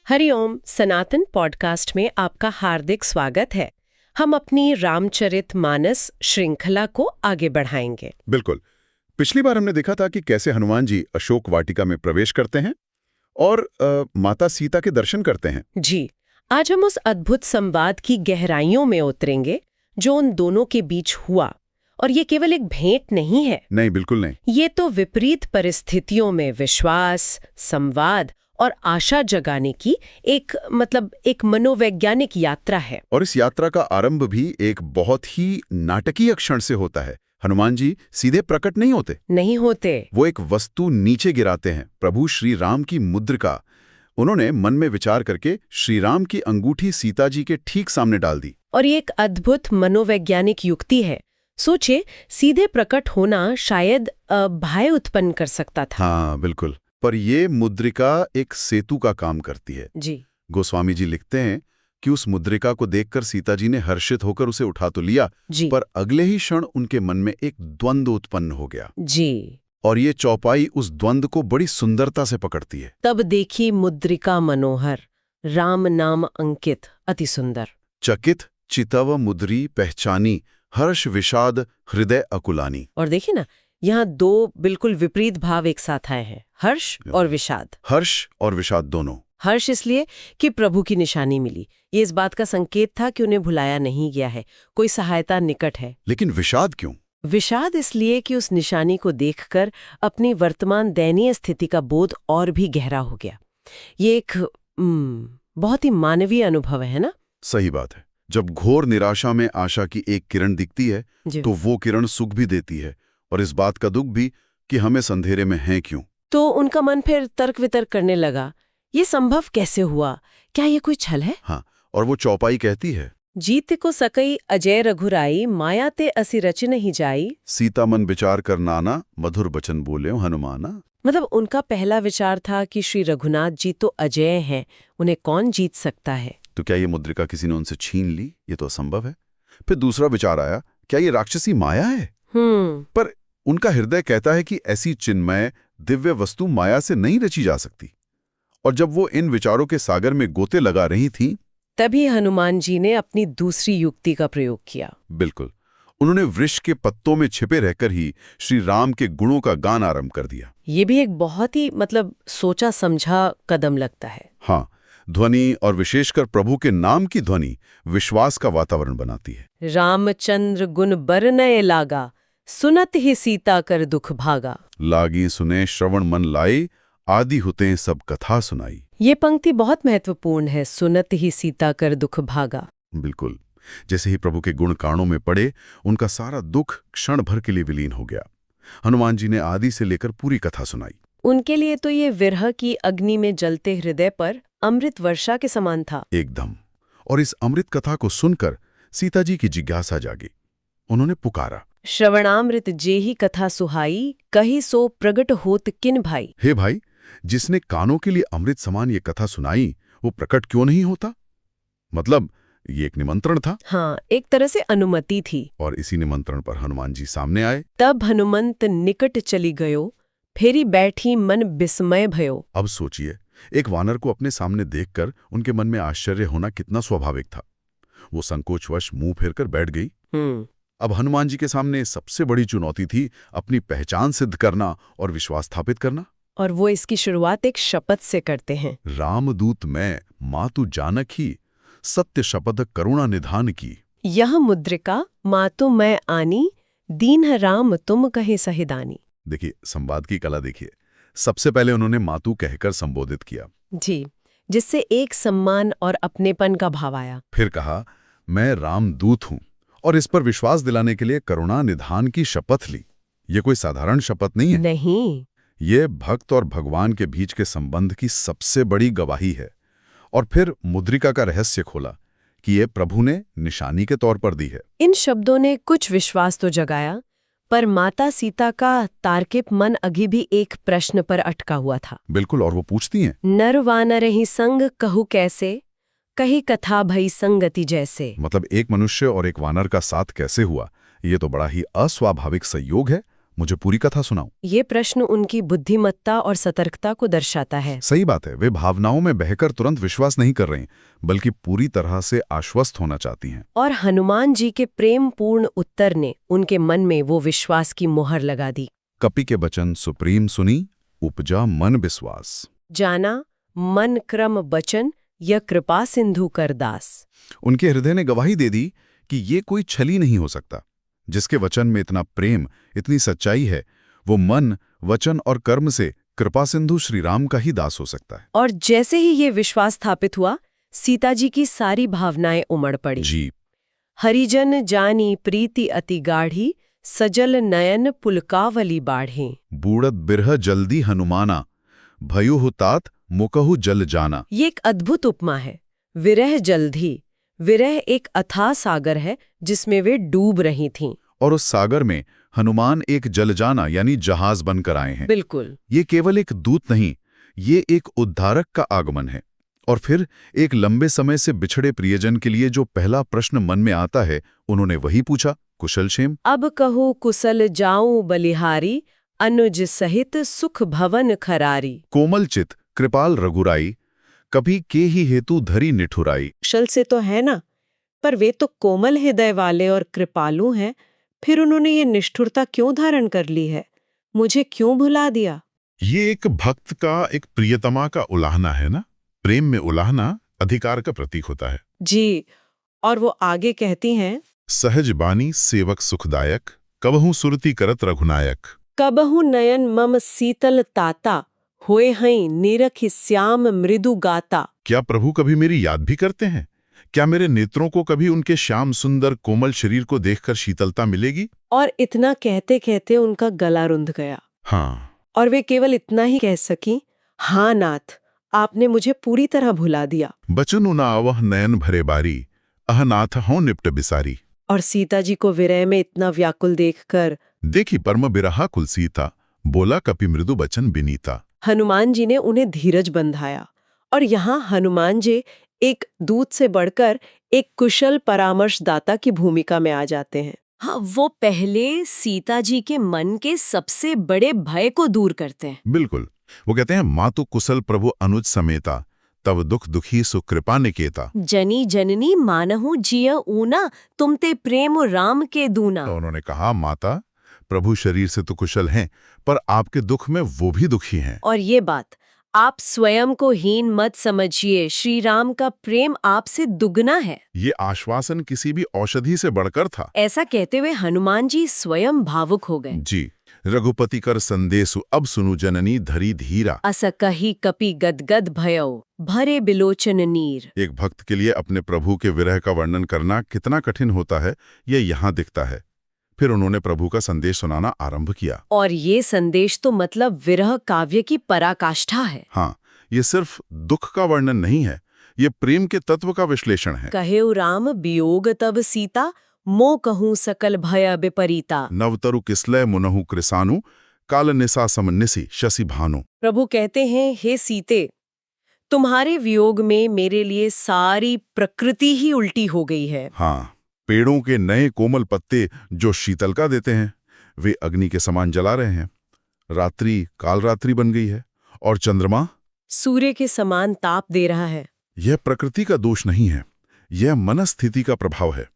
हरिओम सनातन podcast में आपका हार्दिक स्वागत है। हम अपनी रामचरितमानस श्रृंखला को आगे बढ़ाएंगे। बिल्कुल। पिछली बार हमने देखा था कि कैसे हनुमान जी अशोक वाटिका में प्रवेश करते हैं और माता सीता के दर्शन करते हैं। जी, आज हम उस अद्भुत संवाद की गहराइयों में उतरेंगे जो उन दोनों के बीच हुआ। और ये केवल एक भेंट नहीं है। नहीं, बिल्कुल नहीं। ये तो विपरीत परिस्थितियों में विश्वास, संवाद और आशा जगाने की एक मनोवैज्ञानिक यात्रा है। और इस यात्रा का आरंभ भी एक बहुत ही नाटकीय क्षण से होता है। हनुमान जी सीधे प्रकट नहीं होते। वो एक वस्तु नीचे गिराते हैं, प्रभु श्री राम की मुद्रिका। उन्होंने मन में विचार करके श्री राम की अंगूठी सीता जी के ठीक सामने डाल दी। और ये एक अद्भुत मनोवैज्ञानिक युक्ति है। सोचे, सीधे प्रकट होना शायद भय उत्पन्न कर सकता था। हाँ, बिल्कुल। पर ये मुद्रिका एक सेतु का काम करती है। जी। गोस्वामी जी लिखते हैं कि उस मुद्रिका को देखकर सीता जी ने हर्षित होकर उसे उठा तो लिया, पर अगले ही क्षण उनके मन में एक द्वंद्व उत्पन्न हो गया। जी। और ये चौपाई उस द्वंद्व को बड़ी सुंदरता से पकड़ती है। तब देखी मुद्रिका मनोहर, राम नाम अंकित, अति सुंदर। चकित चितव मुद्री पहचानी, हर्ष विषाद हृदय अकुलानी। और देखिए ना, यहाँ दो बिल्कुल विपरीत भाव एक साथ आए हैं, हर्ष और विषाद। हर्ष और विषाद दोनों। हर्ष इसलिए कि प्रभु की निशानी मिली, ये इस बात का संकेत था कि उन्हें भुलाया नहीं गया है, कोई सहायता निकट है। लेकिन विषाद क्यों? विषाद इसलिए कि उस निशानी को देखकर अपनी वर्तमान दयनीय स्थिति का बोध और भी गहरा हो गया। ये एक बहुत ही मानवीय अनुभव है ना? सही बात है। जब घोर निराशा में आशा की एक किरण दिखती है तो वो किरण सुख भी देती है, और इस बात का दुख भी कि हम इस अंधेरे में हैं क्यों। तो उनका मन फिर तर्क वितर्क करने लगा, ये संभव कैसे हुआ? क्या ये कोई छल है? हाँ, और वो चौपाई कहती है, जीत को सकई अजय रघुराई, माया ते असी रच नहीं जाई। सीता मन विचार कर नाना, मधुर बचन बोले हनुमाना। मतलब उनका पहला विचार था कि श्री रघुनाथ जी तो अजय हैं, उन्हें कौन जीत सकता है। तो क्या ये मुद्रिका किसी ने उनसे छीन ली? ये तो असंभव है। फिर दूसरा विचार आया, क्या ये राक्षसी माया है? पर उनका हृदय कहता है कि ऐसी चिन्मय दिव्य वस्तु माया से नहीं रची जा सकती। और जब वो इन विचारों के सागर में गोते लगा रही थीं, तभी हनुमान जी ने अपनी दूसरी युक्ति का प्रयोग किया। बिल्कुल। उन्होंने वृक्ष के पत्तों में छिपे रहकर ही श्री राम के गुणों का गान आरंभ कर दिया। ये भी एक बहुत ही सोचा समझा कदम लगता है। हाँ, ध्वनि और विशेषकर प्रभु के नाम की ध्वनि विश्वास का वातावरण बनाती है। रामचंद्र गुण बरनए लागा, सुनत ही सीता कर दुख भागा। लागी सुने श्रवण मन लाई, आदि हुते सब कथा सुनाई। ये पंक्ति बहुत महत्वपूर्ण है, सुनत ही सीता कर दुख भागा। बिल्कुल। जैसे ही प्रभु के गुण कारणों में पड़े, उनका सारा दुख क्षण भर के लिए विलीन हो गया। हनुमान जी ने आदि से लेकर पूरी कथा सुनाई। उनके लिए तो ये विरह की अग्नि में जलते हृदय पर अमृत वर्षा के समान था। एकदम। और इस अमृत कथा को सुनकर सीता जी की जिज्ञासा जागी। उन्होंने पुकारा, श्रवणामृत जेहि कथा सुहाई, कही सो प्रगट होत किन भाई। हे भाई, जिसने कानों के लिए अमृत समान ये कथा सुनाई, वो प्रकट क्यों नहीं होता? मतलब ये एक निमंत्रण था। हाँ, एक तरह से अनुमति थी। और इसी निमंत्रण पर हनुमान जी सामने आए। तब हनुमंत निकट चली गयो, फेरी बैठी मन विस्मय भयो। अब सोचिए, एक वानर को अपने सामने देखकर उनके मन में आश्चर्य होना कितना स्वाभाविक था। वो संकोचवश मुंह फेरकर बैठ गई। अब हनुमान जी के सामने सबसे बड़ी चुनौती थी अपनी पहचान सिद्ध करना और विश्वास स्थापित करना। और वो इसकी शुरुआत एक शपथ से करते हैं। रामदूत मैं, मातु जानक ही, सत्य शपथ करुणा निधान की। यह मुद्रिका मातु मैं आनी, दीन राम तुम कहे सहिदानी। देखिए, संवाद की कला देखिए। सबसे पहले उन्होंने मातु कहकर संबोधित किया। जी, जिससे एक सम्मान और अपनेपन का भाव आया। फिर कहा, मैं रामदूत हूं, और इस पर विश्वास दिलाने के लिए करुणा निधान की शपथ ली। ये कोई साधारण शपथ नहीं है। नहीं, ये भक्त और भगवान के बीच के संबंध की सबसे बड़ी गवाही है। और फिर मुद्रिका का रहस्य खोला कि ये प्रभु ने निशानी के तौर पर दी है। इन शब्दों ने कुछ विश्वास तो जगाया, पर माता सीता का तार्किक मन अभी भी एक प्रश्न पर अटका हुआ था। बिल्कुल। और वो पूछती हैं, नर वानर ही संग कहू कैसे, कही कथा भई संगति जैसे। मतलब एक मनुष्य और एक वानर का साथ कैसे हुआ? ये तो बड़ा ही अस्वाभाविक संयोग है। मुझे पूरी कथा सुनाओ। ये प्रश्न उनकी बुद्धिमत्ता और सतर्कता को दर्शाता है। सही बात है, वे भावनाओं में बहकर तुरंत विश्वास नहीं कर रहे हैं, बल्कि पूरी तरह से आश्वस्त होना चाहती हैं। और हनुमान जी के प्रेमपूर्ण उत्तर ने उनके मन में वो विश्वास की मोहर लगा दी। कपि के बचन सुप्रीम सुनी, उपजा मन विश्वास। जाना मन क्रम बचन या कृपा सिंधु कर दास। उनके हृदय ने गवाही दे दी कि ये कोई छली नहीं हो सकता। जिसके वचन में इतना प्रेम, इतनी सच्चाई है, वो मन, वचन और कर्म से कृपा सिंधु श्री राम का ही दास हो सकता है। और जैसे ही ये विश्वास स्थापित हुआ, सीता जी की सारी भावनाएं उमड़ पड़ी। जी। हरिजन जानी प्रीति अति गाढ़ी, सजल नयन पुलकावली बाढ़े। बूढ़त बिरह जल्दी हनुमाना, भयु हुतात मुकहु जल जाना। ये एक अद्भुत उपमा है। विरह जल्दी, विरह एक अथाह सागर है जिसमें वे डूब रही थीं। और उस सागर में हनुमान एक जलजाना यानी जहाज बनकर आए हैं। बिल्कुल। ये केवल एक दूत नहीं, ये एक उद्धारक का आगमन है। और फिर एक लंबे समय से बिछड़े प्रियजन के लिए जो पहला प्रश्न मन में आता है, उन्होंने वही पूछा, कुशल क्षेम। अब कहूँ कुशल जाऊं बलिहारी, अनुज सहित सुख भवन खरारी। कोमल चित कृपाल रघुराई, कभी के ही हेतु धरी निठुराई। कुशल से तो है ना, पर वे तो कोमल हृदय वाले और कृपालु हैं। फिर उन्होंने ये निष्ठुरता क्यों धारण कर ली है? मुझे क्यों भुला दिया? ये एक भक्त का, एक प्रियतमा का उलाहना है ना। प्रेम में उलाहना अधिकार का प्रतीक होता है। जी। और वो आगे कहती हैं, सहज बानी सेवक सुखदायक, कबहू सुरती करत रघुनायक। कबहू नयन मम शीतल ताता, होए हैं निरख श्याम मृदु गाता। क्या प्रभु कभी मेरी याद भी करते हैं? क्या मेरे नेत्रों को कभी उनके श्याम सुंदर कोमल शरीर को देखकर शीतलता मिलेगी? और इतना कहते कहते उनका गला रुंध गया। हाँ। और वे केवल इतना ही कह सकी, हाँ नाथ, आपने मुझे पूरी तरह भुला दिया। बचनु ना आवह नयन भरे बारी, अह नाथ हों निपट बिसारी। और सीता जी को विरह में इतना व्याकुल देखकर देखी परम बिरहा कुल सीता, बोला कपि मृदु बचन बिनीता। हनुमान जी ने उन्हें धीरज बंधाया। और यहाँ हनुमान जी एक दूत से बढ़कर एक कुशल परामर्शदाता की भूमिका में आ जाते हैं। हाँ, वो पहले सीता जी के मन के सबसे बड़े भय को दूर करते हैं। बिल्कुल। वो कहते हैं, मातु कुशल प्रभु अनुज समेता, तब दुख दुखी सुकृपा निकेता। जनी जननी मानहु जिय ऊना, तुम ते प्रेम राम के दूना। तो उन्होंने कहा, माता प्रभु शरीर से तो कुशल हैं, पर आपके दुख में वो भी दुखी हैं। और ये बात आप स्वयं को हीन मत समझिए, श्री राम का प्रेम आपसे दुगना है। ये आश्वासन किसी भी औषधि से बढ़कर था। ऐसा कहते हुए हनुमान जी स्वयं भावुक हो गए। जी। रघुपति कर संदेशु अब सुनु जननी धरी धीरा। अस कही कपि गदगद भयो, भरे बिलोचन नीर। एक भक्त के लिए अपने प्रभु के विरह का वर्णन करना कितना कठिन होता है, ये यहाँ दिखता है। फिर उन्होंने प्रभु का संदेश सुनाना आरंभ किया। और ये संदेश तो मतलब विरह काव्य की पराकाष्ठा है। हाँ, ये सिर्फ दुख का वर्णन नहीं है, ये प्रेम के तत्व का विश्लेषण है। कहेउ राम वियोग तब सीता, मो कहूँ सकल भय विपरीता। नवतरु किसलय मुनहु कृसानु, काल निसा समनिसी शशि भानु। प्रभु कहते हैं, हे सीते, तुम्हारे वियोग में मेरे लिए सारी प्रकृति ही उल्टी हो गई है। हाँ, पेड़ों के नए कोमल पत्ते जो शीतलता देते हैं, वे अग्नि के समान जला रहे हैं। रात्रि कालरात्रि बन गई है और चंद्रमा सूर्य के समान ताप दे रहा है। यह प्रकृति का दोष नहीं है, यह मनस्थिति का प्रभाव है।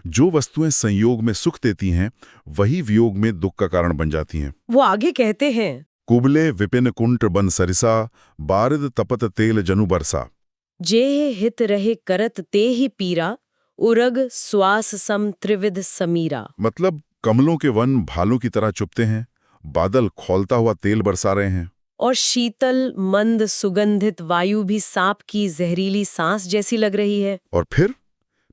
जो वस्तुएं संयोग में सुख देती हैं, वही वियोग में दुख का कारण बन जाती हैं। वो आगे कहते हैं, कुबले विपिन कुंट बन सरिसा, बारिद तपत तेल जनु बरसा। जे हित रहे करत ते ही पीरा, उरग श्वास सम त्रिविध समीरा। मतलब कमलों के वन भालों की तरह चुपते हैं, बादल खौलता हुआ तेल बरसा रहे हैं। और शीतल मंद सुगंधित वायु भी सांप की जहरीली सांस जैसी लग रही है। और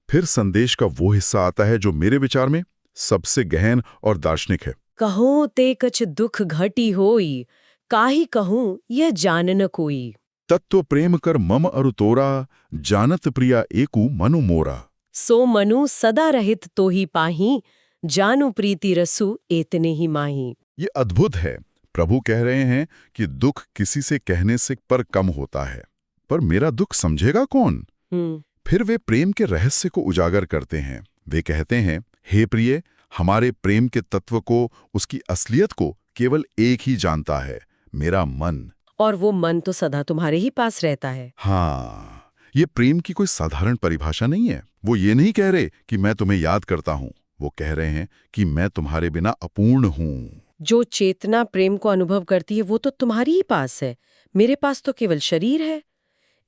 फिर संदेश का वो हिस्सा आता है जो मेरे विचार में सबसे गहन और दार्शनिक है। कहूँ ते कछ दुख घटी होई, काहि कहूँ यह जानन कोई। तत्व प्रेम कर मम अरु तोरा, जानत प्रिया एकु मनु मोरा। सो मनु सदा रहित तो ही पाही, जानू प्रीति रसु एतने ही माही। ये अद्भुत है। प्रभु कह रहे हैं कि दुख किसी से कहने से पर कम होता है, पर मेरा दुख समझेगा कौन? फिर वे प्रेम के रहस्य को उजागर करते हैं। वे कहते हैं, हे प्रिय, हमारे प्रेम के तत्व को, उसकी असलियत को केवल एक ही जानता है, मेरा मन। और वो मन तो सदा तुम्हारे ही पास रहता है। हाँ, ये प्रेम की कोई साधारण परिभाषा नहीं है। वो ये नहीं कह रहे कि मैं तुम्हें याद करता हूँ, वो कह रहे हैं कि मैं तुम्हारे बिना अपूर्ण हूँ। जो चेतना प्रेम को अनुभव करती है वो तो तुम्हारी ही पास है, मेरे पास तो केवल शरीर है।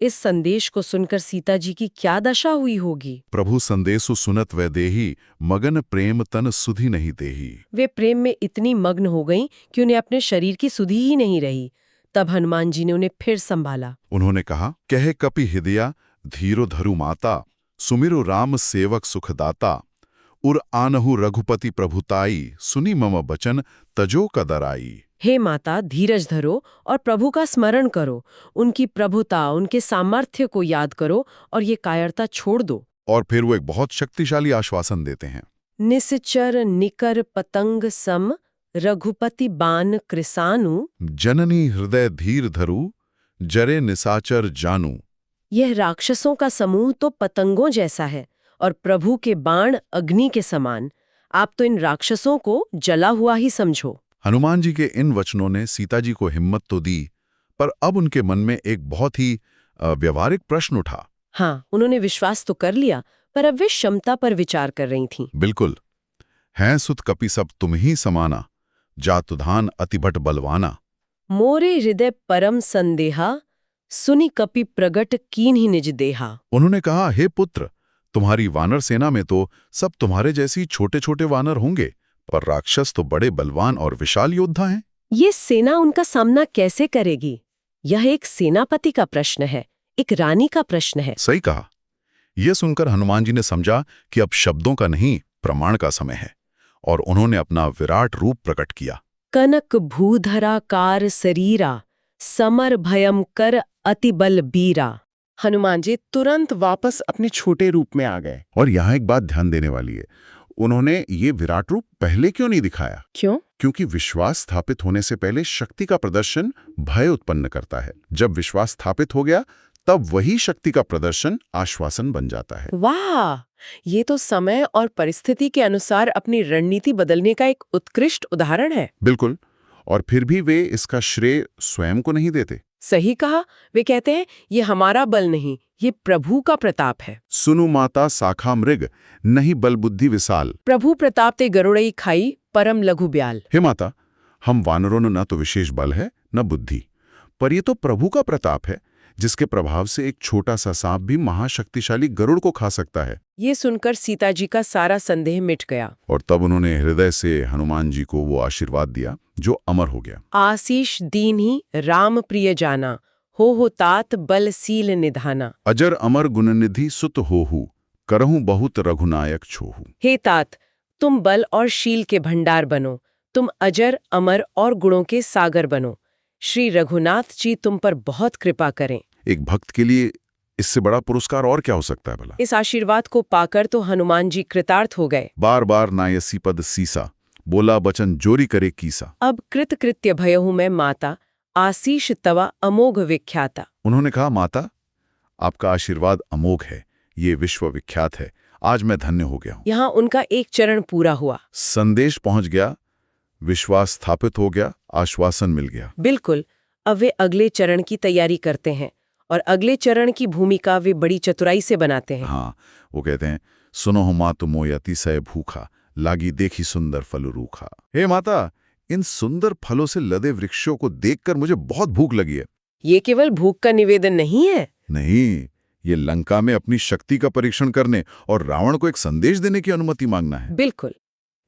इस संदेश को सुनकर सीता जी की क्या दशा हुई होगी। प्रभु संदेशु सुनत वै देही, मगन प्रेम तन सुधि नहीं देही। वे प्रेम में इतनी मग्न हो गईं कि उन्हें अपने शरीर की सुधि ही नहीं रही। तब हनुमान जी ने उन्हें फिर संभाला। उन्होंने कहा, कहे कपि हृदया धीरो धरु माता, सुमिरु राम सेवक सुखदाता, उर आनहु रघुपति प्रभुताई, सुनी मम बचन तजो कदराई। हे माता, धीरज धरो और प्रभु का स्मरण करो, उनकी प्रभुता, उनके सामर्थ्य को याद करो और ये कायरता छोड़ दो। और फिर वो एक बहुत शक्तिशाली आश्वासन देते हैं। निश्चर निकर पतंग सम, रघुपति बान कृसानु, जननी हृदय धीर धरु, जरे निसाचर जानू। यह राक्षसों का समूह तो पतंगों जैसा है और प्रभु के बाण अग्नि के समान। आप तो इन राक्षसों को जला हुआ ही समझो। हनुमान जी के इन वचनों ने सीता जी को हिम्मत तो दी, पर अब उनके मन में एक बहुत ही व्यवहारिक प्रश्न उठा। हाँ, उन्होंने विश्वास तो कर लिया, पर अब वे क्षमता पर विचार कर रही थीं। बिल्कुल। हैं सुत कपि सब तुम ही समाना, जातुधान अतिभट बलवाना। मोरे हृदय परम संदेहा, सुनि कपि प्रगट कीन ही निज देहा। उन्होंने कहा, हे पुत्र, तुम्हारी वानर सेना में तो सब तुम्हारे जैसी छोटे छोटे वानर होंगे, पर राक्षस तो बड़े बलवान और विशाल योद्धा हैं। ये सेना उनका सामना कैसे करेगी? यह एक सेनापति का प्रश्न है, एक रानी का प्रश्न है। सही कहा। यह सुनकर हनुमान जी ने समझा कि अब शब्दों का नहीं, प्रमाण का समय है, और उन्होंने अपना विराट रूप प्रकट किया। कनक भूधराकार शरीरा, समर भयम कर अति बल बीरा। हनुमान जी तुरंत वापस अपने छोटे रूप में आ गए। और यहाँ एक बात ध्यान देने वाली है, उन्होंने ये विराट रूप पहले क्यों नहीं दिखाया? क्यों? क्योंकि विश्वास स्थापित होने से पहले शक्ति का प्रदर्शन भय उत्पन्न करता है। जब विश्वास स्थापित हो गया, तब वही शक्ति का प्रदर्शन आश्वासन बन जाता है। वाह, ये तो समय और परिस्थिति के अनुसार अपनी रणनीति बदलने का एक उत्कृष्ट उदाहरण है। बिल्कुल। और फिर भी वे इसका श्रेय स्वयं को नहीं देते। सही कहा। वे कहते हैं, ये हमारा बल नहीं, ये प्रभु का प्रताप है। सुनु माता शाखा मृग, नहीं बल बुद्धि विशाल। प्रभु प्रताप ते गरुड़ई खाई, परम लघु ब्याल। हे माता, हम वानरों में न तो विशेष बल है न बुद्धि, पर ये तो प्रभु का प्रताप है, जिसके प्रभाव से एक छोटा सा सांप भी महाशक्तिशाली गरुड़ को खा सकता है। ये सुनकर सीता जी का सारा संदेह मिट गया। और तब उन्होंने हृदय से हनुमान जी को वो आशीर्वाद दिया जो अमर हो गया। आशीष दीन ही राम प्रिय जाना, हो तात बल सील निधाना। अजर अमर गुणनिधि सुत होहु, करहूं बहुत रघुनायक छोहू। हे तात, तुम बल और शील के भंडार बनो, तुम अजर अमर और गुणों के सागर बनो। श्री रघुनाथ जी तुम पर बहुत कृपा करें। एक भक्त के लिए इससे बड़ा पुरस्कार और क्या हो सकता है भला? इस आशीर्वाद को पाकर तो हनुमान जी कृतार्थ हो गए। बार बार नायसी पद सीसा, बोला बचन जोरी करे कीसा। अब कृतकृत्य भयहु मैं माता, आशीष तवा अमोघ विख्याता। उन्होंने कहा, माता, आपका आशीर्वाद अमोघ है, ये विश्व विख्यात है, आज मैं धन्य हो गया हूं। यहाँ उनका एक चरण पूरा हुआ। संदेश पहुंच गया, विश्वास स्थापित हो गया, आश्वासन मिल गया। बिल्कुल। अब वे अगले चरण की तैयारी करते हैं और अगले चरण की भूमिका वे बड़ी चतुराई से बनाते हैं। हाँ, वो कहते हैं, सुनो हो मातु मोय अतिशय भूखा, लागी देखी सुंदर फल रूखा। हे माता, इन सुंदर फलों से लदे वृक्षों को देखकर मुझे बहुत भूख लगी है। ये केवल भूख का निवेदन नहीं है। नहीं, ये लंका में अपनी शक्ति का परीक्षण करने और रावण को एक संदेश देने की अनुमति मांगना है। बिल्कुल।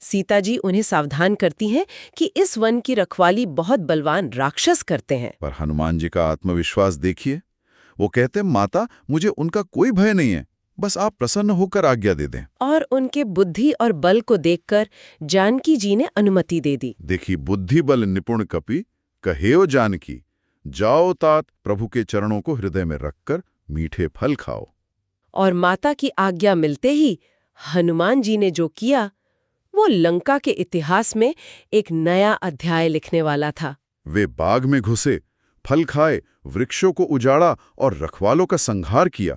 सीता जी उन्हें सावधान करती हैं कि इस वन की रखवाली बहुत बलवान राक्षस करते हैं। पर हनुमान जी का आत्मविश्वास देखिए। वो कहते हैं, माता, मुझे उनका कोई भय नहीं है, बस आप प्रसन्न होकर आज्ञा दे दें। और उनके बुद्धि और बल को देखकर जानकी जी ने अनुमति दे दी। देखी बुद्धि बल निपुण कपि, कहेओ जानकी, जाओ तात प्रभु के चरणों को हृदय में रखकर मीठे फल खाओ। और माता की आज्ञा मिलते ही हनुमान जी ने जो किया, वो लंका के इतिहास में एक नया अध्याय लिखने वाला था। वे बाग में घुसे, फल खाए, वृक्षों को उजाड़ा और रखवालों का संहार किया।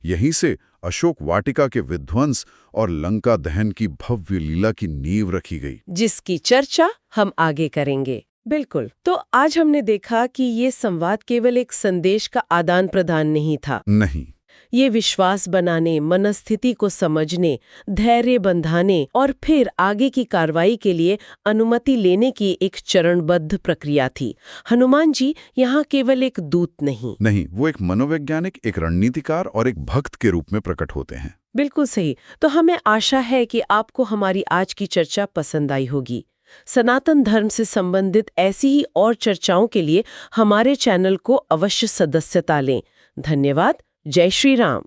यहीं से अशोक वाटिका के विध्वंस और लंका दहन की भव्य लीला की नींव रखी गई, जिसकी चर्चा हम आगे करेंगे। बिल्कुल। तो आज हमने देखा कि ये संवाद केवल एक संदेश का आदान प्रदान नहीं था। नहीं, ये विश्वास बनाने, मनस्थिति को समझने, धैर्य बंधाने और फिर आगे की कार्रवाई के लिए अनुमति लेने की एक चरणबद्ध प्रक्रिया थी। हनुमान जी यहाँ केवल एक दूत नहीं, वो एक मनोवैज्ञानिक, एक रणनीतिकार और एक भक्त के रूप में प्रकट होते हैं। बिल्कुल सही। तो हमें आशा है कि आपको हमारी आज की चर्चा पसंद आई होगी। सनातन धर्म से संबंधित ऐसी ही और चर्चाओं के लिए हमारे चैनल को अवश्य सदस्यता लें। धन्यवाद। जय श्री राम।